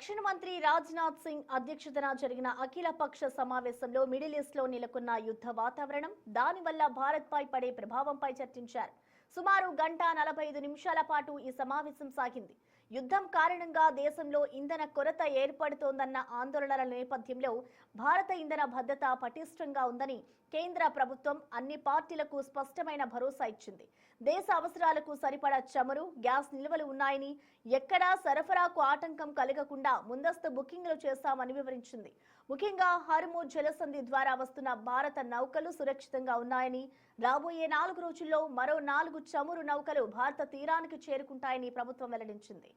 రక్షణ మంత్రి రాజ్నాథ్ సింగ్ అధ్యక్షతన జరిగిన అఖిలపక్ష సమావేశంలో మిడిల్ ఈస్ట్ లో నెలకొన్న యుద్ధ వాతావరణం, దానివల్ల భారత్ పై పడే ప్రభావంపై చర్చించారు. సుమారు 1:45 పాటు ఈ సమావేశం సాగింది. యుద్ధం కారణంగా దేశంలో ఇంధన కొరత ఏర్పడుతోందన్న ఆందోళనల నేపథ్యంలో భారత ఇంధన భద్రత పటిష్టంగా ఉందని కేంద్ర ప్రభుత్వం అన్ని పార్టీలకు స్పష్టమైన భరోసా ఇచ్చింది. దేశ అవసరాలకు సరిపడా చమురు, గ్యాస్ నిల్వలు ఉన్నాయని, ఎక్కడా సరఫరాకు ఆటంకం కలగకుండా ముందస్తు బుకింగ్లు చేస్తామని వివరించింది. ముఖ్యంగా హర్మూజ్ జలసంధి ద్వారా వస్తున్న భారత నౌకలు సురక్షితంగా ఉన్నాయని, రాబోయే 4 రోజుల్లో మరో 4 చమురు నౌకలు భారత తీరానికి చేరుకుంటాయని ప్రభుత్వం వెల్లడించింది.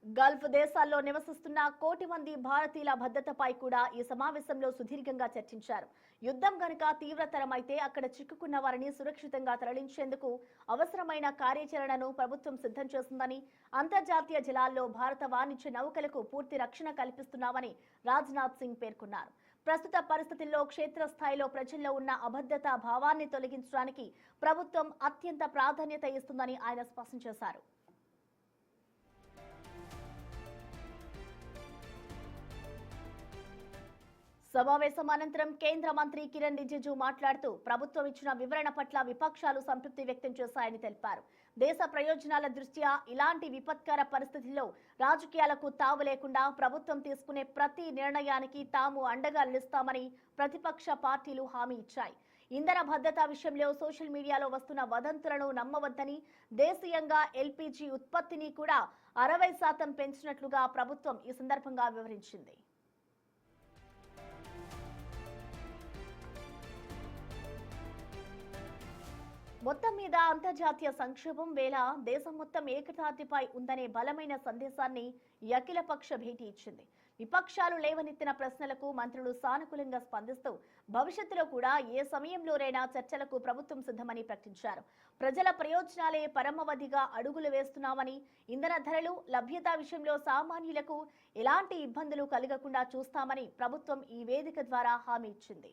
గల్ఫ్ దేశాల్లో నివసిస్తున్న కోటి మంది భారతీయుల భద్రతపై కూడా ఈ సమావేశంలో సుదీర్ఘంగా చర్చించారు. యుద్ధం గనుక తీవ్రతరమైతే అక్కడ చిక్కుకున్న వారిని సురక్షితంగా తరలించేందుకు అవసరమైన కార్యాచరణను ప్రభుత్వం సిద్ధం చేస్తుందని, అంతర్జాతీయ జలాల్లో భారత వాణిజ్య నౌకలకు పూర్తి రక్షణ కల్పిస్తున్నామని రాజ్నాథ్ సింగ్ పేర్కొన్నారు. ప్రస్తుత పరిస్థితుల్లో క్షేత్రస్థాయిలో ప్రజల్లో ఉన్న అభద్రతా భావాన్ని తొలగించడానికి ప్రభుత్వం అత్యంత ప్రాధాన్యత ఇస్తుందని ఆయన స్పష్టం చేశారు. సమావేశం అనంతరం కేంద్ర మంత్రి కిరణ్ రిజిజు మాట్లాడుతూ ప్రభుత్వం ఇచ్చిన వివరణ పట్ల విపక్షాలు సంతృప్తి వ్యక్తం చేశాయని తెలిపారు. దేశ ప్రయోజనాల దృష్ట్యా ఇలాంటి విపత్కర పరిస్థితుల్లో రాజకీయాలకు తావు లేకుండా ప్రభుత్వం తీసుకునే ప్రతి నిర్ణయానికి తాము అండగా నిలుస్తామని ప్రతిపక్ష పార్టీలు హామీ ఇచ్చాయి. ఇంధన భద్రతా విషయంలో సోషల్ మీడియాలో వస్తున్న వదంతులను నమ్మవద్దని, దేశీయంగా ఎల్పీజీ ఉత్పత్తిని కూడా 60% పెంచినట్లుగా ప్రభుత్వం ఈ సందర్భంగా వివరించింది. మొత్తం మీద అంతర్జాతీయ సంక్షోభం వేళ దేశం మొత్తం ఏకతాటిపై ఉందనే బలమైన సందేశాన్ని అఖిలపక్ష భేటీ ఇచ్చింది. విపక్షాలు లేవనెత్తిన ప్రశ్నలకు మంత్రులు సానుకూలంగా స్పందిస్తూ భవిష్యత్తులో కూడా ఏ సమయంలోనైనా చర్చలకు ప్రభుత్వం సిద్ధమని ప్రకటించారు. ప్రజల ప్రయోజనాలే పరమావధిగా అడుగులు వేస్తున్నామని, ఇంధన ధరలు, లభ్యత విషయంలో సామాన్యులకు ఎలాంటి ఇబ్బందులు కలగకుండా చూస్తామని ప్రభుత్వం ఈ వేదిక ద్వారా హామీ ఇచ్చింది.